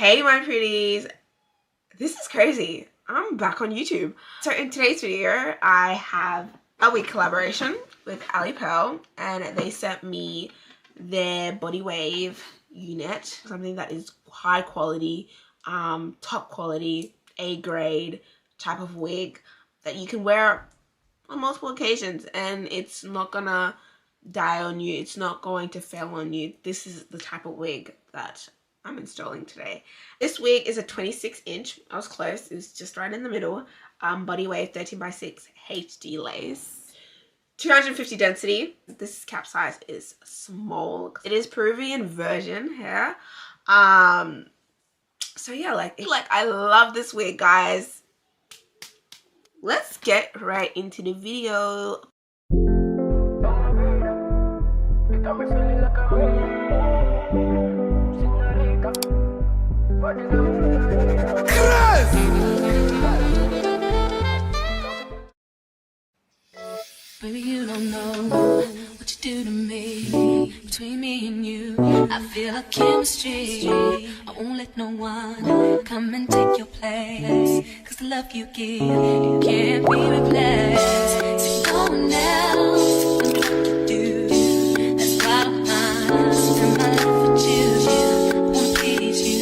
Hey my pretties, this is crazy. I'm back on YouTube. So in today's video, I have a wig collaboration with AchayoXAliPearl, and they sent me their body wave unit, something that is high quality, top quality, A grade type of wig that you can wear on multiple occasions and it's not gonna die on you, it's not going to fail on you. This is the type of wig that I'm installing today. This wig is a 26-inch, I was close, it's just right in the middle, body wave 13x6 HD lace. 250 density. This cap size is small. It is Peruvian version hair. So yeah, like I love this wig, guys. Let's get right into the video. Baby, you don't know what you do to me. Between me and you, I feel a chemistry. I won't let no one come and take your place. Cause the love you give, it can't be replaced. So no one else can do what you do. That's why I'm spend my life with you. I wanna please you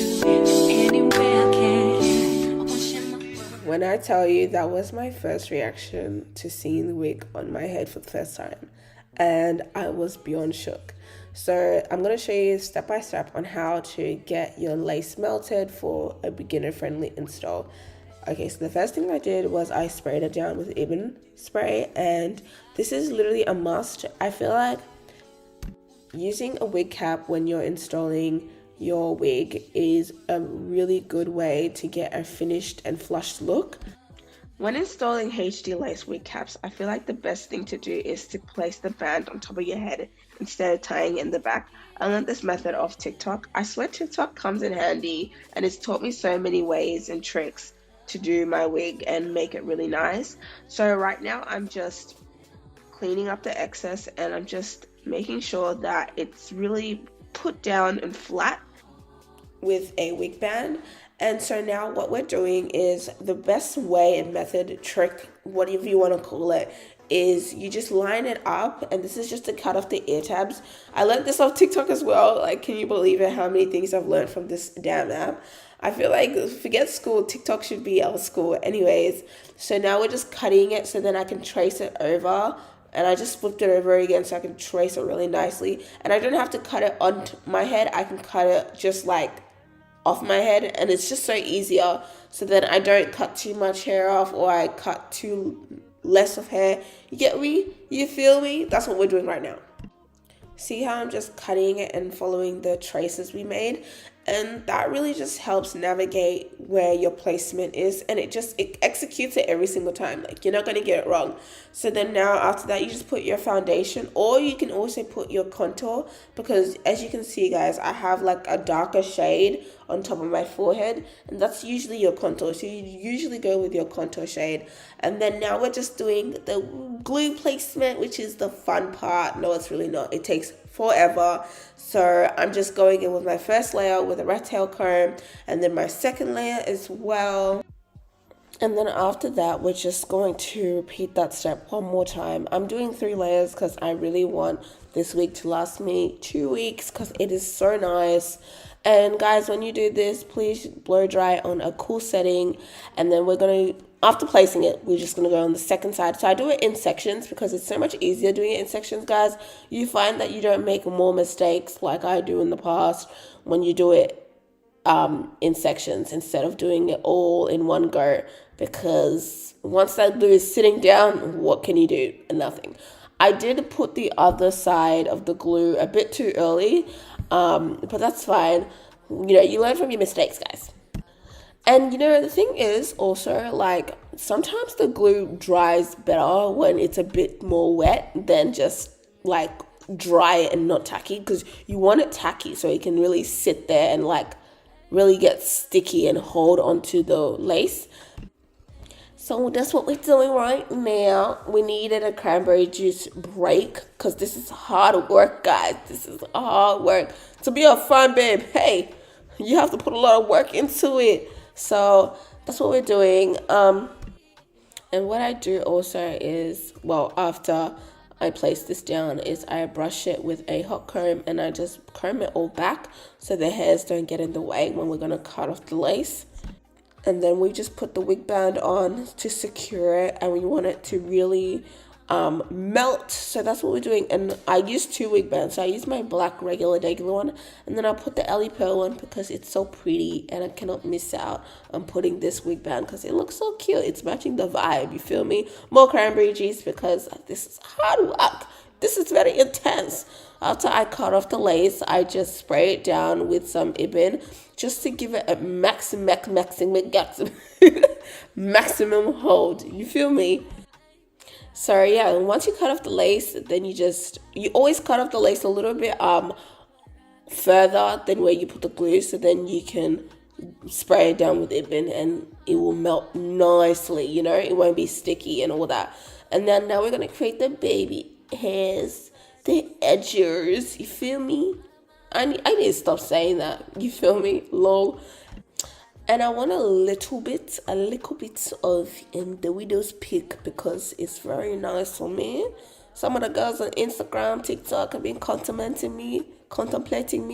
any way I can. I wanna share my world. When I tell you that was my first reaction to seeing the wig on my head for the first time, and I was beyond shook. So I'm going to show you step by step on how to get your lace melted for a beginner friendly install. Okay, so the first thing I did was I sprayed it down with Ebon spray, and this is literally a must. I feel like using a wig cap when you're installing your wig is a really good way to get a finished and flushed look. When installing HD lace wig caps, I feel like the best thing to do is to place the band on top of your head instead of tying in the back. I learned this method off TikTok. I swear TikTok comes in handy and it's taught me so many ways and tricks to do my wig and make it really nice. So right now I'm just cleaning up the excess and I'm just making sure that it's really put down and flat with a wig band. And so now what we're doing is the best way and method, trick, whatever you want to call it, is you just line it up, and this is just to cut off the ear tabs. I learned this off TikTok as well. Like, can you believe it, how many things I've learned from this damn app? I feel like, forget school, TikTok should be our school anyways. So now we're just cutting it so then I can trace it over, and I just flipped it over again so I can trace it really nicely. And I don't have to cut it onto my head, I can cut it just like off my head, and it's just so easier, so then I don't cut too much hair off or I cut too less of hair. You get me? You feel me? That's what we're doing right now. See how I'm just cutting it and following the traces we made, and that really just helps navigate where your placement is, and it executes it every single time. Like, you're not going to get it wrong. So then now after that, you just put your foundation, or you can also put your contour, because as you can see, guys, I have like a darker shade on top of my forehead, and that's usually your contour. So you usually go with your contour shade. And then now we're just doing the glue placement, which is the fun part. No, it's really not. It takes forever. So I'm just going in with my first layer with a rat tail comb, and then my second layer as well. And then after that, we're just going to repeat that step one more time. I'm doing 3 layers because I really want this wig to last me 2 weeks because it is so nice. And guys, when you do this, please blow dry on a cool setting. And then we're going to, after placing it, we're just going to go on the second side. So I do it in sections because it's so much easier doing it in sections, guys. You find that you don't make more mistakes like I do in the past when you do it in sections instead of doing it all in one go, because once that glue is sitting down, what can you do? Nothing. I did put the other side of the glue a bit too early, but that's fine. You know, you learn from your mistakes, guys. And you know, the thing is also, like, sometimes the glue dries better when it's a bit more wet than just like dry and not tacky, because you want it tacky so it can really sit there and like really get sticky and hold onto the lace. So that's what we're doing right now. We needed a cranberry juice break because this is hard work, guys. This is hard work. To be a fun babe, hey, You have to put a lot of work into it. So that's what we're doing. And what I do also is, well, after I place this down, is I brush it with a hot comb and I just comb it all back so the hairs don't get in the way when we're gonna cut off the lace. And then we just put the wig band on to secure it, and we want it to really melt. So that's what we're doing. And I use 2 wig bands. So I use my black regular one, and then I'll put the AchayoXAliPearl one because it's so pretty and I cannot miss out on putting this wig band because it looks so cute. It's matching the vibe, you feel me? More cranberry juice because this is hard work. This is very intense. After I cut off the lace, I just spray it down with some Ibn just to give it a maximum hold. You feel me? So yeah, and once you cut off the lace, then you always cut off the lace a little bit further than where you put the glue, so then you can spray it down with Ibn and it will melt nicely, you know, it won't be sticky and all that. And then now we're gonna create the baby hairs, the edges, you feel me? I need to stop saying that, you feel me? Lol. And I want a little bit of the widow's peak because it's very nice for me. Some of the girls on Instagram, TikTok have been contemplating me, complimenting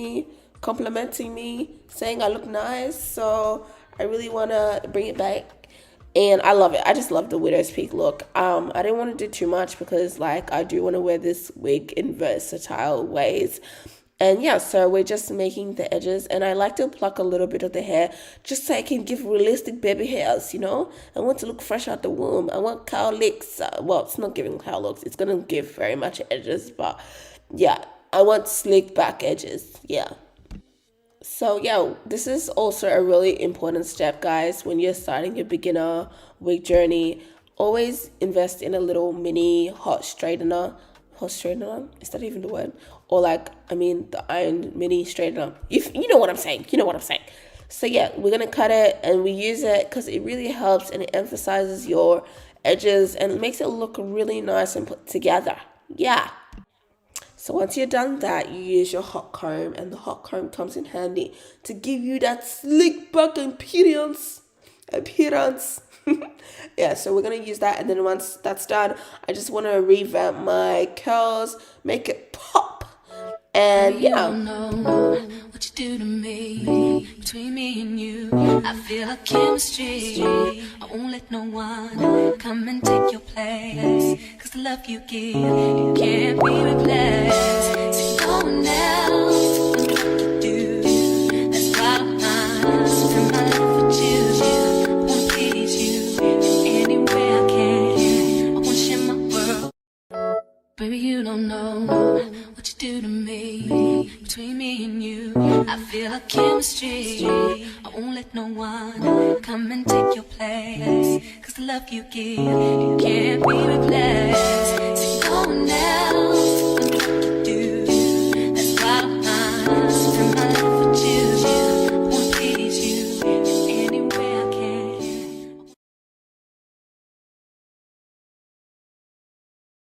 me, saying I look nice. So I really want to bring it back. And I love it. I just love the widow's peak look. I didn't want to do too much because like I do want to wear this wig in versatile ways. And yeah, so we're just making the edges, and I like to pluck a little bit of the hair just so I can give realistic baby hairs, you know? I want to look fresh out the womb. I want cow licks. Well, it's not giving cow looks. It's going to give very much edges, but yeah, I want slick back edges. Yeah. So yeah, this is also a really important step, guys, when you're starting your beginner wig journey. Always invest in a little mini hot straightener. Is that even the word? Or the iron mini straightener. You know what I'm saying. So yeah, we're going to cut it and we use it because it really helps and it emphasizes your edges and makes it look really nice and put together. Yeah. So once you're done that, you use your hot comb, and the hot comb comes in handy to give you that slick back appearance. Yeah, so we're going to use that, and then once that's done, I just want to revamp my curls, make it pop, and yeah. You don't know what you do to me. Between me and you, I feel a chemistry. I won't let no one come and take your place, 'cause the love you give, it can't be replaced. There's no one else can do what you do. That's why I'm spend my life with you. I wanna please you in any way I can. I wanna share my world. Baby, you don't know what you do to me. Between me and you, I feel a chemistry. I won't let no one come and take your place, 'cause the love you give, it can't be replaced. There's no one else